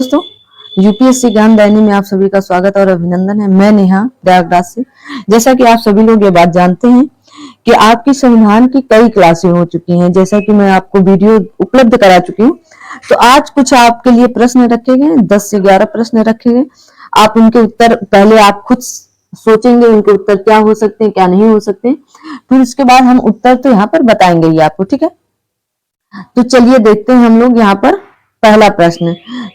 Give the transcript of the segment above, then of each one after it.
दोस्तों, यूपीएससी ज्ञान वाहिनी में आप सभी का स्वागत और अभिनंदन है। मैं नेहा प्रयागराज से। जैसा कि आप सभी लोग ये बात जानते हैं कि आपकी संविधान की कई क्लासें हो चुकी हैं, जैसा कि मैं आपको वीडियो उपलब्ध करा चुकी हूँ। तो आज कुछ आपके लिए प्रश्न रखे गए, 10 से 11 प्रश्न रखे गए। आप उनके उत्तर पहले आप खुद सोचेंगे, उनके उत्तर क्या हो सकते हैं, क्या नहीं हो सकते, फिर उसके बाद हम उत्तर तो यहाँ पर बताएंगे ही आपको, ठीक है। तो चलिए देखते हैं हम लोग यहाँ पर पहला प्रश्न।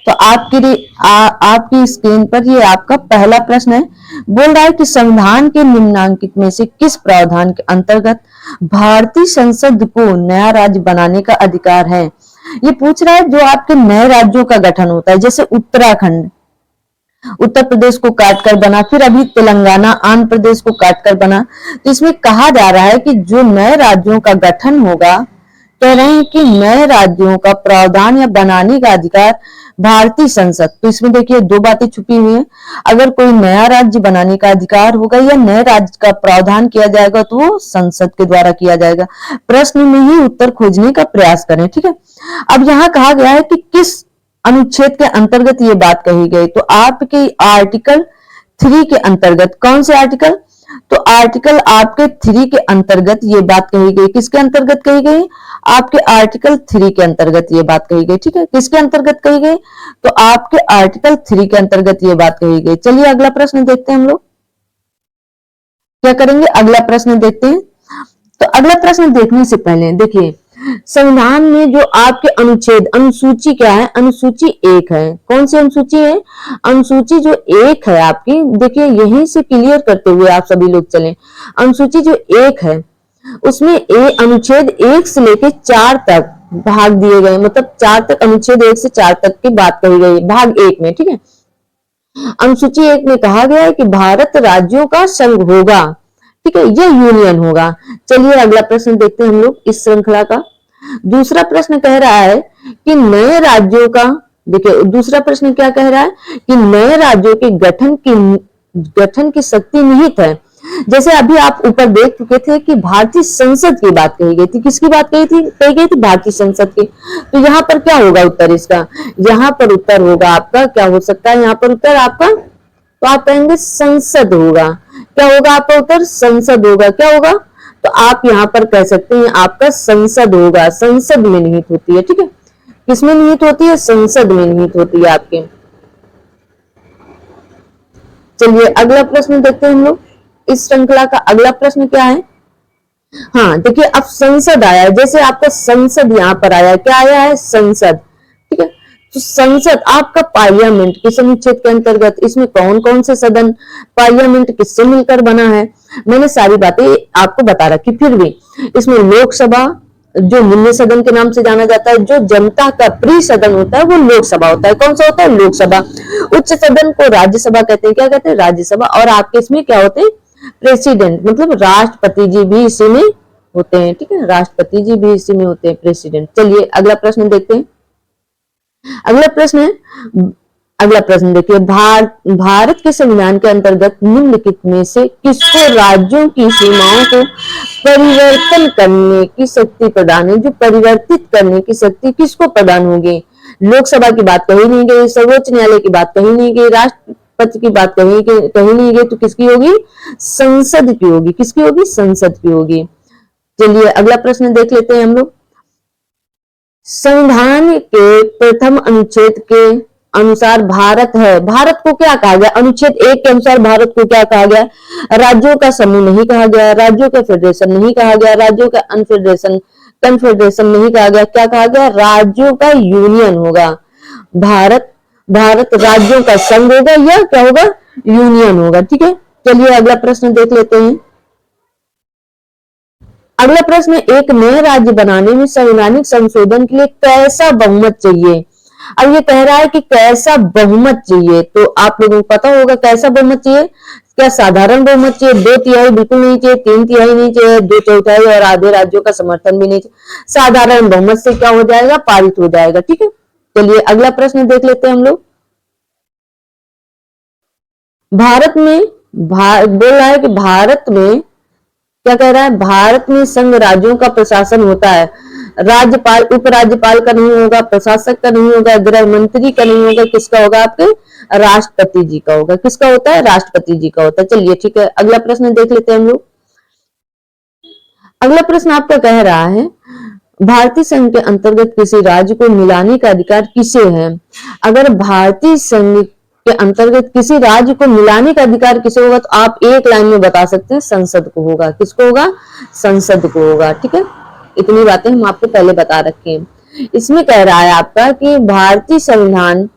तो आपकी स्क्रीन पर ये आपका पहला प्रश्न है। बोल रहा है कि संविधान के निम्नांकित में से किस प्रावधान के अंतर्गत भारतीय संसद को नया राज्य बनाने का अधिकार है। ये पूछ रहा है जो आपके नए राज्यों का गठन होता है, जैसे उत्तराखंड उत्तर प्रदेश को काटकर बना, फिर अभी तेलंगाना आंध्र प्रदेश को काटकर बना। तो इसमें कहा जा रहा है कि जो नए राज्यों का गठन होगा, कह रहे हैं कि नए राज्यों का प्रावधान या बनाने का अधिकार भारतीय संसद। तो इसमें देखिए दो बातें छुपी हुई हैं। अगर कोई नया राज्य बनाने का अधिकार होगा या नए राज्य का प्रावधान किया जाएगा तो वो संसद के द्वारा किया जाएगा। प्रश्न में ही उत्तर खोजने का प्रयास करें, ठीक है। अब यहाँ कहा गया है कि किस अनुच्छेद के अंतर्गत ये बात कही गई। तो आपके आर्टिकल 3 के अंतर्गत, कौन से आर्टिकल, तो आर्टिकल आपके 3 के अंतर्गत ये बात कही गई। किसके अंतर्गत कही गई, आपके आर्टिकल 3 के अंतर्गत ये बात कही गई, ठीक है। किसके अंतर्गत कही गई, तो आपके आर्टिकल 3 के अंतर्गत ये बात कही गई। चलिए अगला प्रश्न देखते हैं। हम लोग क्या करेंगे, अगला प्रश्न देखते हैं। तो अगला प्रश्न देखने से पहले देखिए संविधान में जो आपके अनुच्छेद, अनुसूची क्या है, अनुसूची 1 है। कौन सी अनुसूची है, अनुसूची जो 1 है आपकी, देखिए यहीं से क्लियर करते हुए आप सभी लोग चलें। अनुसूची जो 1 है उसमें अनुच्छेद 1 से लेकर 4 तक भाग दिए गए, मतलब 4 तक, अनुच्छेद 1 से 4 तक की बात कही गई भाग 1 में, ठीक है। अनुसूची 1 में कहा गया है कि भारत राज्यों का संघ होगा, ठीक है, यह यूनियन होगा। चलिए अगला प्रश्न देखते हैं हम लोग इस श्रृंखला का। दूसरा प्रश्न कह रहा है कि नए राज्यों का, देखिए दूसरा प्रश्न क्या कह रहा है कि नए राज्यों के गठन की शक्ति निहित है। जैसे अभी आप ऊपर देख चुके थे कि भारतीय संसद की बात कही गई थी। किसकी बात कही गई थी, भारतीय संसद की। तो यहाँ पर क्या होगा उत्तर इसका, यहाँ पर उत्तर होगा आपका, क्या हो सकता है यहाँ पर उत्तर आपका, तो आप कहेंगे संसद होगा। क्या होगा आपका उत्तर, संसद होगा। क्या होगा, तो आप यहाँ पर कह सकते हैं आपका संसद होगा। संसद में निहित होती है, ठीक है। किसमें निहित होती है, संसद में निहित होती है आपके। चलिए अगला प्रश्न देखते हैं हम लोग इस श्रृंखला का। अगला प्रश्न क्या है, हाँ देखिए अब संसद आया है, जैसे आपका संसद यहाँ पर आया, क्या आया है, संसद, ठीक है। तो संसद आपका पार्लियामेंट किस अनुच्छेद के अंतर्गत, इसमें कौन कौन से सदन, पार्लियामेंट किससे मिलकर बना है, मैंने सारी बातें आपको बता रखी। फिर भी इसमें लोकसभा जो निम्न सदन के नाम से जाना जाता है, जो जनता का प्रिय सदन होता है वो लोकसभा होता है। कौन सा होता है, लोकसभा। उच्च सदन को राज्यसभा कहते हैं। क्या कहते हैं, राज्यसभा। और आपके इसमें क्या होते हैं, प्रेसिडेंट, मतलब राष्ट्रपति जी भी इसी में होते हैं, ठीक है, राष्ट्रपति जी भी इसी में होते हैं, प्रेसिडेंट। चलिए अगला प्रश्न देखते हैं। अगला प्रश्न है, अगला प्रश्न देखिए, भारत के संविधान के अंतर्गत निम्नलिखित में से किसको राज्यों की सीमाओं को परिवर्तन करने की शक्ति प्रदान है। जो परिवर्तित करने की शक्ति किसको प्रदान होगी, लोकसभा की बात कही नहीं गई, सर्वोच्च न्यायालय की बात कही नहीं गई, राष्ट्रपति की बात कही नहीं गई, तो किसकी होगी, संसद की होगी। किसकी होगी, संसद की होगी। चलिए अगला प्रश्न देख लेते हैं हम लोग। संविधान के प्रथम अनुच्छेद के अनुसार भारत है, भारत को क्या कहा गया, अनुच्छेद 1 के अनुसार भारत को क्या कहा गया, राज्यों का समूह नहीं कहा गया, राज्यों का फेडरेशन नहीं कहा गया, राज्यों का कन्फेडरेशन नहीं कहा गया। क्या कहा गया, राज्यों का यूनियन होगा। भारत राज्यों का संघ होगा या क्या होगा, यूनियन होगा, ठीक है। चलिए अगला प्रश्न देख लेते हैं। अगला प्रश्न, एक नए राज्य बनाने में संवैधानिक संशोधन के लिए कैसा बहुमत चाहिए। अब ये कह रहा है कि कैसा बहुमत चाहिए, तो आप लोगों को पता होगा कैसा बहुमत चाहिए। क्या साधारण बहुमत चाहिए, 2/3 बिल्कुल नहीं चाहिए, 3/3 नहीं चाहिए, 2/4 और आधे राज्यों का समर्थन भी नहीं चाहिए। साधारण बहुमत से क्या हो जाएगा, पारित हो जाएगा, ठीक है। चलिए अगला प्रश्न देख लेते हैं हम लोग। भारत में बोल रहा है कि भारत में क्या कह रहा है, भारत में संघ राज्यों का प्रशासन होता है। राज्यपाल, उपराज्यपाल का नहीं होगा, प्रशासक का नहीं होगा, गृह मंत्री का नहीं होगा, किसका होगा? आपके राष्ट्रपति जी का होगा। किसका होता है? राष्ट्रपति जी का होता है। चलिए ठीक है, अगला प्रश्न देख लेते हैं हम लोग। अगला प्रश्न आपका कह रहा है भारतीय संघ के अंतर्गत किसी राज्य को मिलाने का अधिकार किसे है? अगर भारतीय संघ के अंतर्गत किसी राज्य को मिलाने का अधिकार किसे होगा, तो आप एक लाइन में बता सकते हैं, संसद को होगा। किसको होगा? संसद को होगा। ठीक है, इतनी बातें हम आपको पहले बता रखे हैं। इसमें कह रहा है आपका कि भारतीय संविधान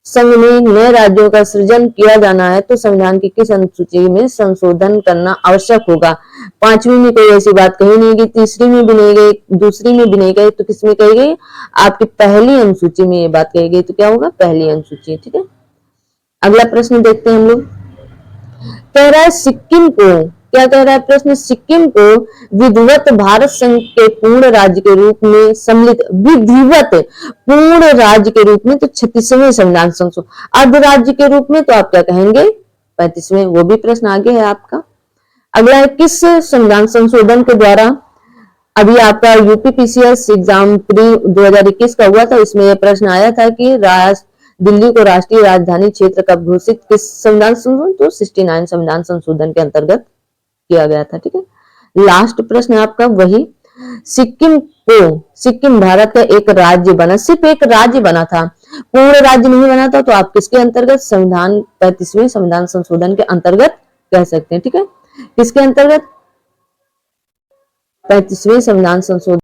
संघ में नए राज्यों का सृजन किया जाना है तो संविधान की किस अनुसूची में संशोधन करना आवश्यक होगा? पांचवी में कोई ऐसी बात कही नहीं गई, तीसरी में भी नहीं गई, दूसरी में भी नहीं गई, तो किसमें कही गई? आपकी पहली अनुसूची में ये बात कही गई। तो क्या होगा? पहली अनुसूची। ठीक है, अगला प्रश्न देखते हैं हम लोग। कह रहा है सिक्किम को, क्या कह रहा है प्रश्न? सिक्किम को विधिवत भारत संघ के पूर्ण राज्य के रूप में सम्मिलित, विधिवत पूर्ण राज्य के रूप में तो 36वें संविधान संशोधन, अर्ध राज्य के रूप में तो आप क्या कहेंगे? 35वें। वो भी प्रश्न आगे है आपका। अगला है किस संविधान संशोधन के द्वारा, अभी आपका यूपीपीसीएस एग्जाम प्री 2021 का हुआ था, इसमें यह प्रश्न आया था कि दिल्ली को राष्ट्रीय राजधानी क्षेत्र कब घोषित, किस संविधान संशोधन? तो 69 संविधान संशोधन के अंतर्गत किया गया था। ठीक है, लास्ट प्रश्न आपका वही, सिक्किम भारत का एक राज्य बना, सिर्फ एक राज्य बना था, पूर्ण राज्य नहीं बना था, तो आप किसके अंतर्गत? संविधान 35वें संविधान संशोधन के अंतर्गत कह सकते हैं। ठीक है, किसके अंतर्गत? 35वें संविधान संशोधन